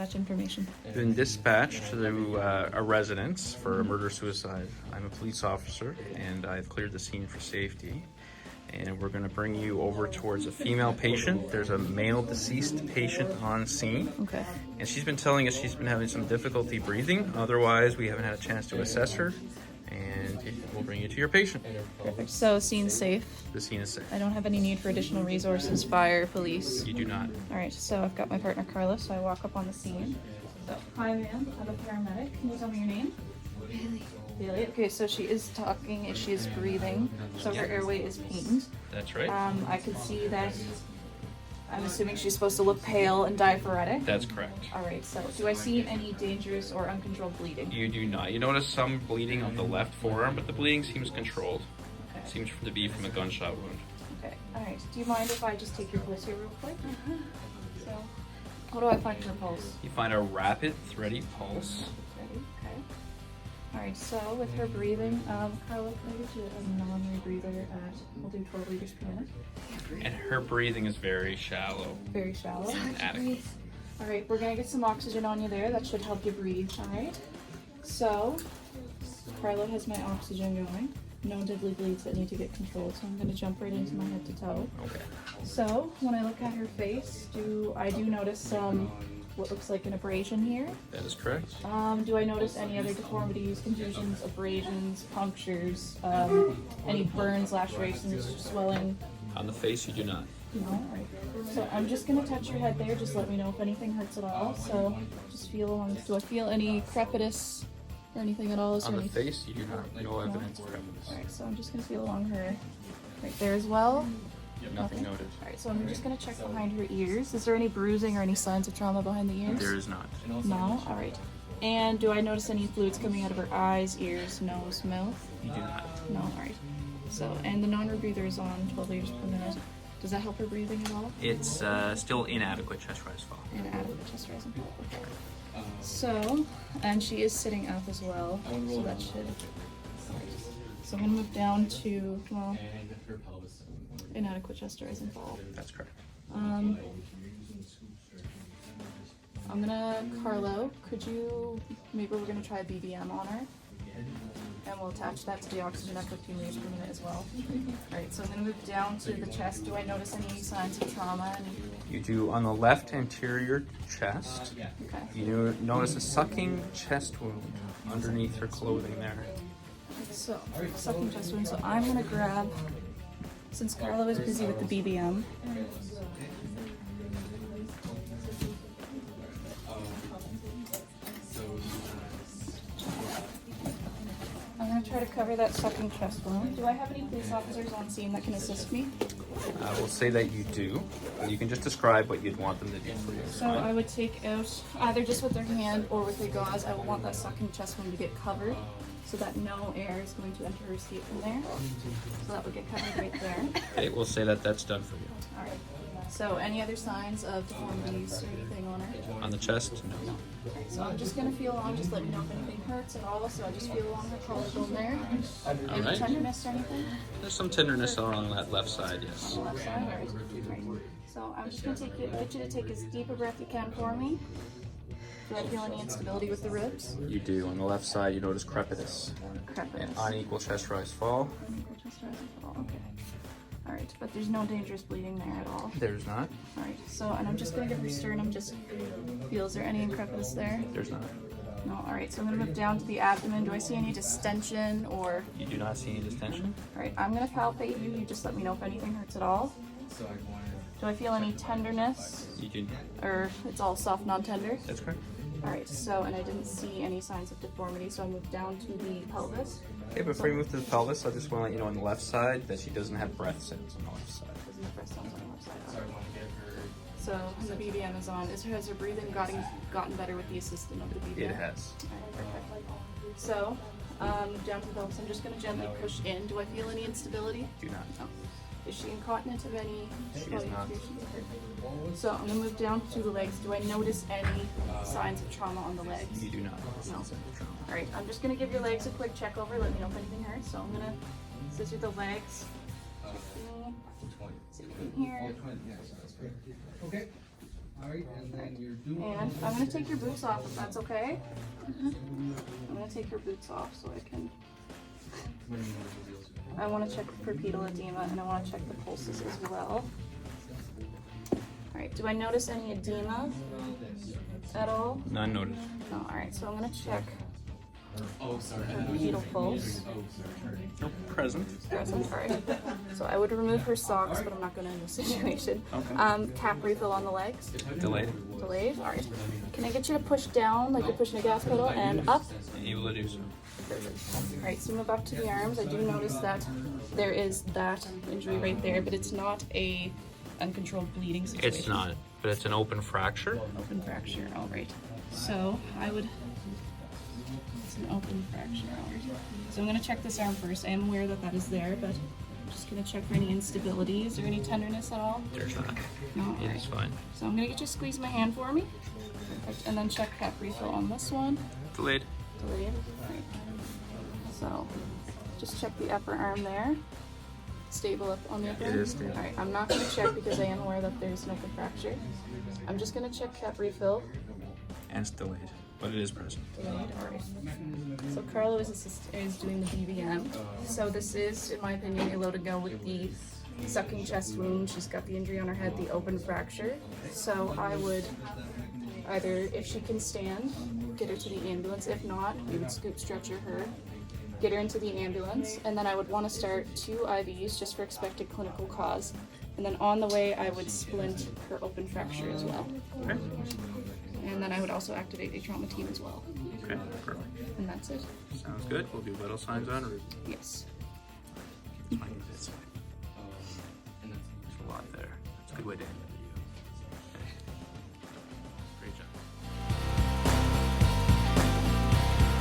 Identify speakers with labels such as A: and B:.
A: dispatch information?
B: Been dispatched to a residence for a murder-suicide. I'm a police officer, and I've cleared the scene for safety. And we're going to bring you over towards a female patient. There's a male deceased patient on scene.
A: Okay.
B: And she's been telling us she's been having some difficulty breathing. Otherwise, we haven't had a chance to assess her. And we'll bring you to your patient.
A: Perfect. So, scene's safe.
B: The scene is safe.
A: I don't have any need for additional resources, fire, police.
B: You do not.
A: All right, so I've got my partner Carla, so I walk up on the scene. So, hi ma'am, I'm a paramedic. Can you tell me your name? Bailey. Okay, so she is talking and she is breathing, so her airway is pained.
B: That's right.
A: I can see that. I'm assuming she's supposed to look pale and diaphoretic.
B: That's correct.
A: All right, so do I see any dangerous or uncontrolled bleeding?
B: You do not. You notice some bleeding of the left forearm, but the bleeding seems controlled.
A: Okay.
B: Seems to be from a gunshot wound.
A: Okay, all right. Do you mind if I just take your pulse here real quick? So, what do I find in your pulse?
B: You find a rapid, thready pulse.
A: Ready? Okay. All right, so with her breathing, Carla, can I get you a non-rebreather at, we'll do 12 liters per minute.
B: And her breathing is very shallow.
A: Very shallow.
B: Adequate.
A: All right, we're gonna get some oxygen on you there. That should help you breathe, all right? So, Carla has my oxygen going. No deadly bleeds that need to get controlled, so I'm gonna jump right into my head to toe.
B: Okay.
A: So, when I look at her face, I do notice some, what looks like an abrasion here.
B: That is correct.
A: Do I notice any other deformities, contusions, abrasions, punctures, any burns, lacerations, swelling?
B: On the face, you do not.
A: No? All right. So I'm just going to touch your head there. Just let me know if anything hurts at all. So just feel along. Do I feel any crepitus or anything at all? Is
B: On
A: there
B: the
A: anything?
B: face, you do not. No evidence of
A: All
B: crevice.
A: right, so I'm just going to feel along her right there as well.
B: Nothing noted.
A: All right, so I'm just going to check behind her ears. Is there any bruising or any signs of trauma behind the ears?
B: There is not.
A: No? All right. And do I notice any fluids coming out of her eyes, ears, nose, mouth?
B: You do not.
A: No? All right. So, and the non-rebreather is on 12 liters per minute. Does that help her breathing at all?
B: It's still inadequate chest rise fall.
A: Inadequate chest rise and fall. Okay. So, and she is sitting up as well, so that should. So I'm gonna move down to, well, inadequate chest rise and fall.
B: That's correct.
A: I'm gonna, Carlo, maybe we're gonna try a BBM on her. And we'll attach that to the oxygen at 15 liters per minute as well. Alright, so I'm gonna move down to the chest. Do I notice any signs of trauma?
B: You do on the left anterior chest.
A: Okay.
B: You notice a sucking chest wound underneath her clothing there.
A: So, sucking chest wound. So I'm gonna grab, since Carlo is busy with the BBM, I'm gonna try to cover that sucking chest wound. Do I have any police officers on scene that can assist me?
B: We'll say that you do. You can just describe what you'd want them to do for you.
A: So I would take out, either just with their hand or with their gauze, I would want that sucking chest wound to get covered so that no air is going to enter or escape from there. So that would get covered right there.
B: Okay, we'll say that that's done for you.
A: All right. So any other signs of deformities or anything on her?
B: On the chest? No.
A: Alright, so I'm just gonna feel along, just let me know if anything hurts at all. So I just feel along her collarbone there. Any
B: Alright.
A: tenderness or anything?
B: There's some tenderness along that left side, yes.
A: On the left side, right. So I'm just gonna get you to take as deep a breath you can for me. Do I feel any instability with the ribs?
B: You do. On the left side, you notice crepitus.
A: Crepitus.
B: And unequal chest rise fall.
A: Unequal chest rise and fall. Okay. All right, but there's no dangerous bleeding there at all.
B: There's not.
A: All right. So, and I'm just gonna give her sternum. Just feel. Is there any crepitus there?
B: There's not.
A: No. All right. So I'm gonna move down to the abdomen. Do I see any distension or?
B: You do not see any distension.
A: All right. I'm gonna palpate you. You just let me know if anything hurts at all. Do I feel any tenderness?
B: You do not.
A: Or it's all soft, non-tender?
B: That's correct.
A: All right. So, and I didn't see any signs of deformity. So I moved down to the pelvis.
B: Okay, before you move to the pelvis, I just want to let you know on the left side that she doesn't have breath sounds on the left side.
A: Doesn't have breast sounds on the left side. So the BBM is on. Has her breathing gotten better with the assistance of the BBM?
B: It has.
A: All right, perfect. So down to the pelvis, I'm just going to gently push in. Do I feel any instability?
B: Do not.
A: No. Is she incontinent of any?
B: She is not.
A: So I'm going to move down to the legs. Do I notice any signs of trauma on the legs?
B: You do not.
A: No. All right, I'm just going to give your legs a quick check over. Let me know if anything hurts. So I'm going to scissor the legs. Sit in here.
C: Okay.
A: And I'm gonna take your boots off if that's okay. I'm gonna take your boots off so I can. I want to check for pedal edema and I want to check the pulses as well. Alright, do I notice any edema at all?
B: None noted.
A: No, alright, so I'm going to check her pedal pulse.
B: Nope, present.
A: Present, alright. So I would remove her socks, but I'm not going to in this situation.
B: Okay.
A: Cap refill on the legs.
B: Delayed.
A: Delayed, alright. Can I get you to push down like you're pushing a gas pedal and up?
B: Able to do so.
A: Perfect. Alright, so move up to the arms. I do notice that there is that injury right there, but it's not a uncontrolled bleeding situation.
B: It's not, but it's an open fracture.
A: Open fracture, alright. So I would, it's an open fracture, alright. So I'm going to check this arm first. I am aware that that is there, but I'm just going to check for any instability. Is there any tenderness at all?
B: There's not.
A: No,
B: It is fine.
A: So I'm going to get you to squeeze my hand for me. Perfect. And then check cap refill on this one.
B: Delayed.
A: Delayed. Right. So just check the upper arm there. Stable up on the upper arm?
B: It is stable.
A: Alright, I'm not going to check because I am aware that there's an open fracture. I'm just going to check cap refill.
B: And it's delayed, but it is present.
A: Delayed, alright. So Carlo is doing the BVM. So this is, in my opinion, a low to go with the sucking chest wound. She's got the injury on her head, the open fracture. So I would either, if she can stand, get her to the ambulance. If not, we would scoop stretcher her, get her into the ambulance, and then I would want to start 2 IVs just for expected clinical cause. And then on the way, I would splint her open fracture as well.
B: Okay.
A: And then I would also activate a trauma team as well.
B: Okay, perfect.
A: And that's it.
B: Sounds good. We'll do vital signs en route.
A: Yes.
B: There's a lot there. That's a good way to end it.